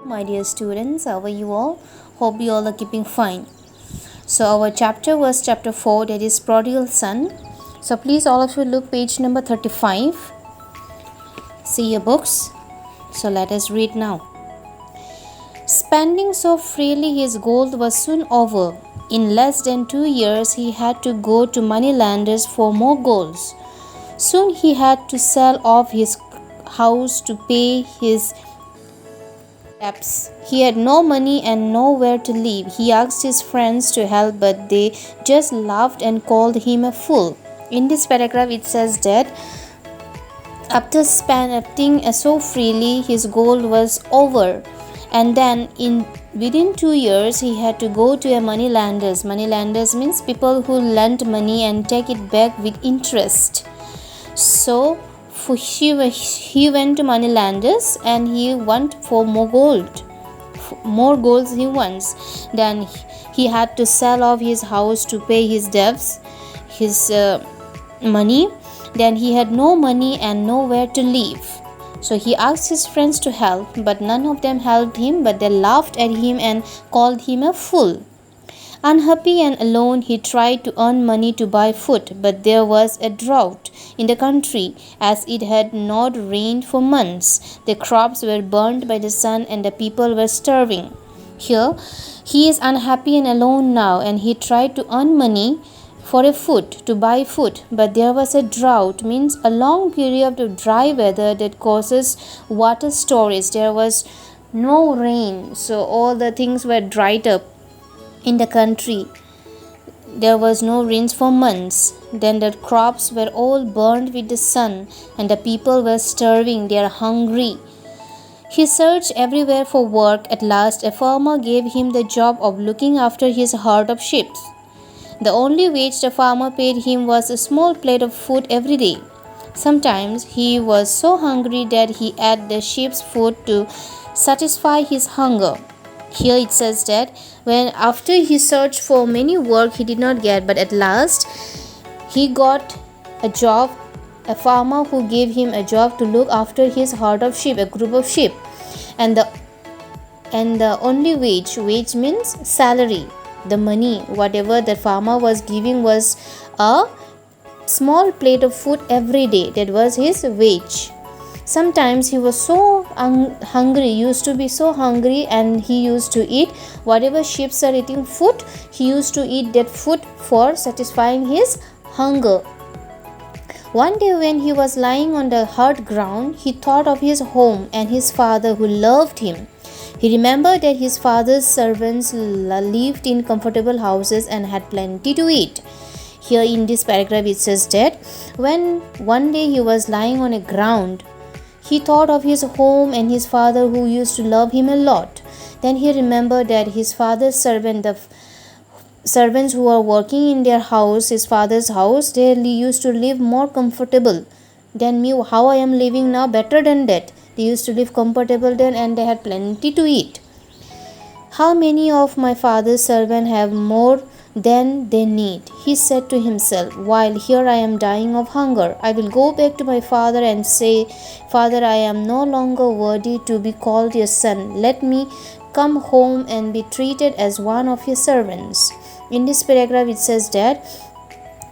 My dear students, how are you all? Hope you all are keeping fine. So our chapter was chapter 4, that is prodigal son. So please all of you look page number 35. See your books. So let us read now. Spending so freely his gold was soon over. In less than 2 years he had to go to moneylenders for more golds. Soon he had to sell off his house to pay his debts. He had no money and nowhere to live. He asked his friends to help, but they just laughed and called him a fool. In this paragraph, it says that after spending so freely, his gold was over, and then within 2 years, he had to go to a moneylenders. Moneylenders means people who lend money and take it back with interest. So he went to moneylenders and he went for more gold. More golds he wants. Then he had to sell off his house to pay his debts, his money. Then he had no money and nowhere to live. So he asked his friends to help, but none of them helped him, but they laughed at him and called him a fool. Unhappy and alone, he tried to earn money to buy food, but there was a drought in the country, as it had not rained for months. The crops were burned by the sun, and the people were starving. Here, he is unhappy and alone now, and he tried to earn money for a food to buy food, but there was a drought, means a long period of dry weather that causes water storage. There was no rain, so all the things were dried up in the country. There was no rains for months. Then the crops were all burned with the sun, and the people were starving. They are hungry. He searched everywhere for work. At last, a farmer gave him the job of looking after his herd of sheep. The only wage the farmer paid him was a small plate of food every day. Sometimes he was so hungry that he ate the sheep's food to satisfy his hunger. Here it says that when after he searched for many work he did not get, but at last he got a job, a farmer who gave him a job to look after his herd of sheep, a group of sheep. And the only wage means salary, the money, whatever the farmer was giving was a small plate of food every day. That was his wage. Sometimes he was so hungry, used to be so hungry, and he used to eat whatever sheep are eating food. He used to eat that food for satisfying his hunger. One day when he was lying on the hard ground, he thought of his home and his father who loved him. He remembered that his father's servants lived in comfortable houses and had plenty to eat. Here in this paragraph it says that when one day he was lying on a ground, he thought of his home and his father who used to love him a lot. Then he remembered that his father's the servants who were working in their house, his father's house, they used to live more comfortable than me. How I am living now, better than that. They used to live comfortable then and they had plenty to eat. How many of my father's servants have more than they need? He said to himself, while here I am dying of hunger. I will go back to my father and say, Father, I am no longer worthy to be called your son. Let me come home and be treated as one of your servants. In this paragraph it says that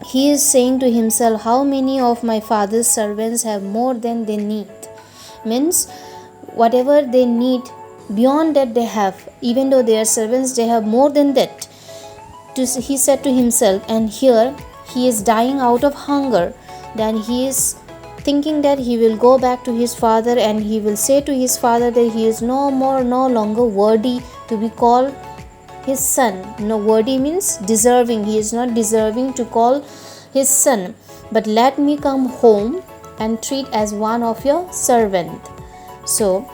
he is saying to himself, how many of my father's servants have more than they need? Means whatever they need, beyond that they have. Even though they are servants, they have more than that. He said to himself, and here he is dying out of hunger. Then he is thinking that he will go back to his father and he will say to his father that he is no longer worthy to be called his son. No, worthy means deserving. He is not deserving to call his son. But let me come home and treat as one of your servant. So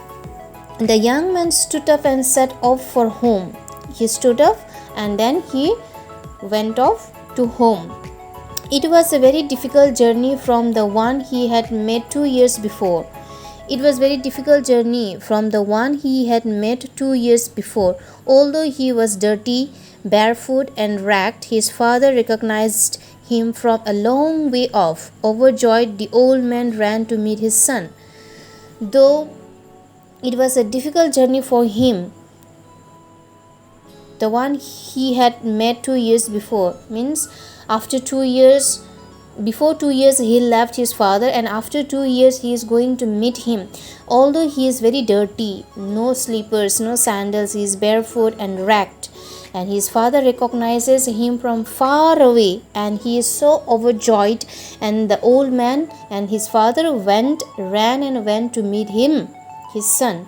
the young man stood up and set off for home. He stood up and then he went off to home. It was a very difficult journey from the one he had made 2 years before. It was very difficult journey from the one he had made 2 years before. Although he was dirty, barefoot and ragged, his father recognized him from a long way off. Overjoyed, the old man ran to meet his son. Though It was a difficult journey for him, the one he had met 2 years before. Means after 2 years, before 2 years he left his father, and after 2 years he is going to meet him. Although he is very dirty, no slippers, no sandals, he is barefoot and ragged, and his father recognizes him from far away, and he is so overjoyed. And the old man and his father ran and went to meet him, his son.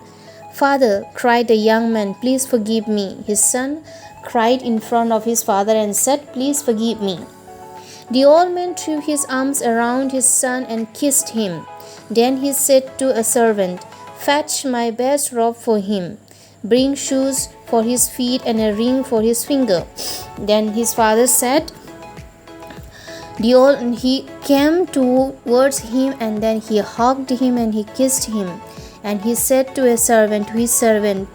"Father," cried the young man, "please forgive me." His son cried in front of his father and said, "Please forgive me." The old man threw his arms around his son and kissed him. Then he said to a servant, "Fetch my best robe for him. Bring shoes for his feet and a ring for his finger." Then his father said, he came towards him, and then he hugged him and he kissed him. And he said to his servant,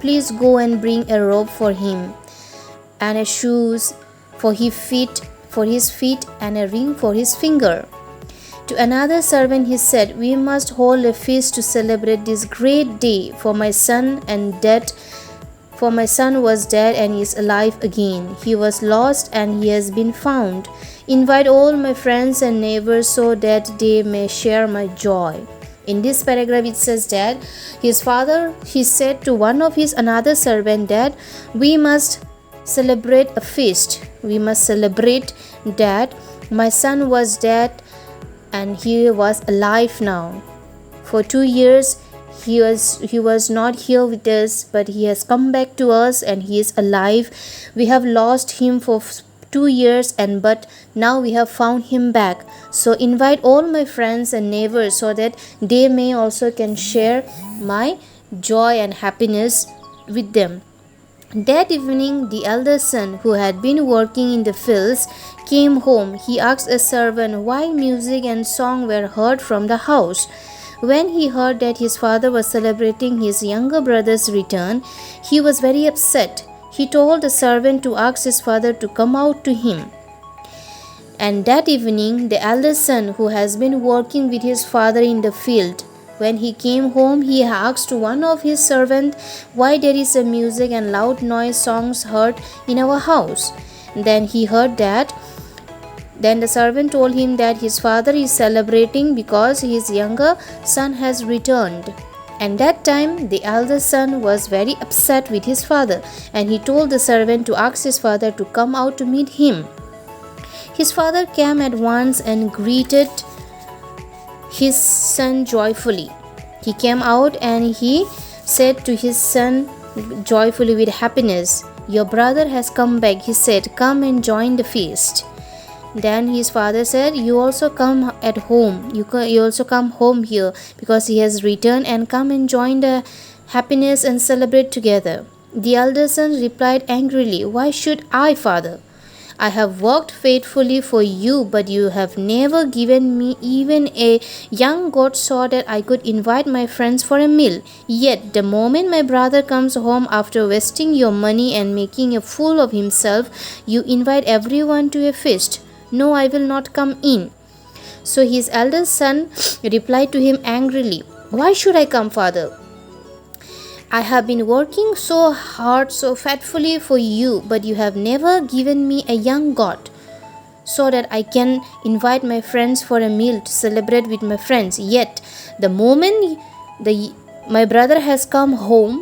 "Please go and bring a robe for him, and a shoes for his feet and a ring for his finger." To another servant he said, "We must hold a feast to celebrate this great day, for my son was dead and is alive again. He was lost and he has been found. Invite all my friends and neighbors so that they may share my joy." In this paragraph it says that he said to another servant that we must celebrate a feast. We must celebrate that my son was dead and he was alive now. For 2 years he was not here with us, but he has come back to us and he is alive. We have lost him for 2 years, but now we have found him back. So invite all my friends and neighbors so that they may also can share my joy and happiness with them. That evening the elder son, who had been working in the fields, came home. He asked a servant why music and song were heard from the house. When he heard that his father was celebrating his younger brother's return, he was very upset. He told the servant to ask his father to come out to him. And that evening the elder son, who has been working with his father in the field, when he came home, he asked one of his servants why there is a music and loud noise songs heard in our house. Then he heard that. Then the servant told him that his father is celebrating because his younger son has returned. And that time the elder son was very upset with his father, and he told the servant to ask his father to come out to meet him. His father came at once and greeted his son joyfully. He came out and he said to his son joyfully with happiness, "Your brother has come back," he said. "Come and join the feast." Then his father said, "You also come at home. You also come home here because he has returned, and come and join the happiness and celebrate together." The elder son replied angrily, "Why should I, father? I have worked faithfully for you, but you have never given me even a young goat so that I could invite my friends for a meal. Yet the moment my brother comes home after wasting your money and making a fool of himself, you invite everyone to a feast. No, I will not come in." So his eldest son replied to him angrily, "Why should I come, father? I have been working so hard, so faithfully for you, but you have never given me a young goat so that I can invite my friends for a meal to celebrate with my friends. Yet the moment my brother has come home,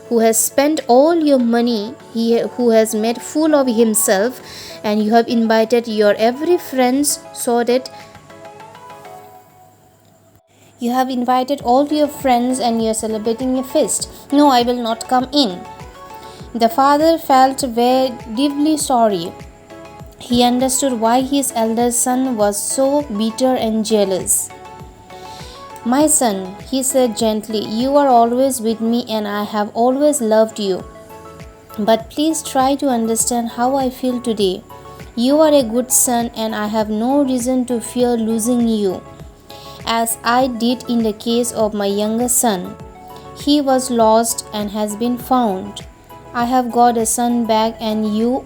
who has spent all your money, who has made fool of himself, and you have invited your every friends so that you have invited all your friends and you are celebrating a feast. No, I will not come in." The father felt very deeply sorry. He understood why his eldest son was so bitter and jealous. "My son," he said gently, "you are always with me and I have always loved you. But please try to understand how I feel today. You are a good son and I have no reason to fear losing you, as I did in the case of my younger son. He was lost and has been found. I have got a son back and you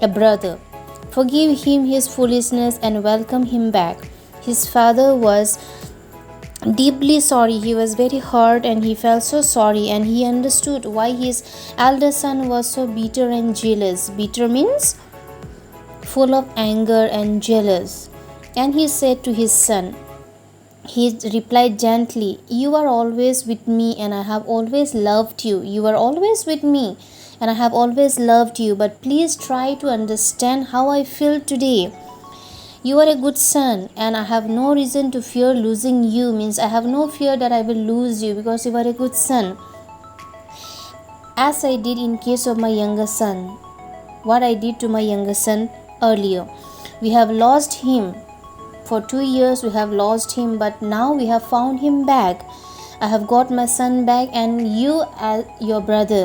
a brother. Forgive him his foolishness and welcome him back." His father was deeply sorry. He was very hurt and he felt so sorry, and he understood why his elder son was so bitter and jealous. Bitter means full of anger and jealous. And he said to his son, he replied gently, "You are always with me, and I have always loved you. You are always with me, and I have always loved you. But please try to understand how I feel today. You are a good son, and I have no reason to fear losing you." Means I have no fear that I will lose you because you are a good son. As I did in case of my younger son, what I did to my younger son earlier. We have lost him. For 2 years we have lost him, but now we have found him back. I have got my son back, and you as your brother,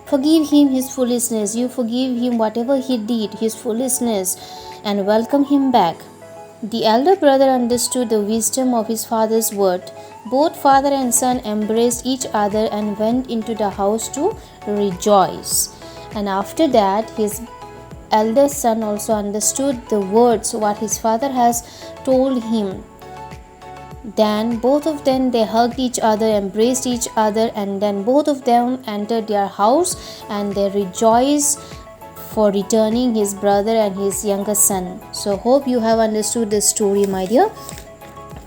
forgive him his foolishness. You forgive him whatever he did, his foolishness, and welcome him back. The elder brother understood the wisdom of his father's word. Both father and son embraced each other and went into the house to rejoice. And after that, his eldest son also understood the words what his father has told him. Then both of them, they hugged each other, embraced each other, and then both of them entered their house and they rejoiced for returning his brother and his younger son. So hope you have understood the story, my dear.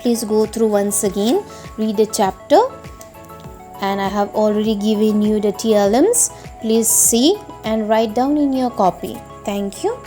Please go through once again, read the chapter, and I have already given you the TLMs. Please see and write down in your copy. Thank you.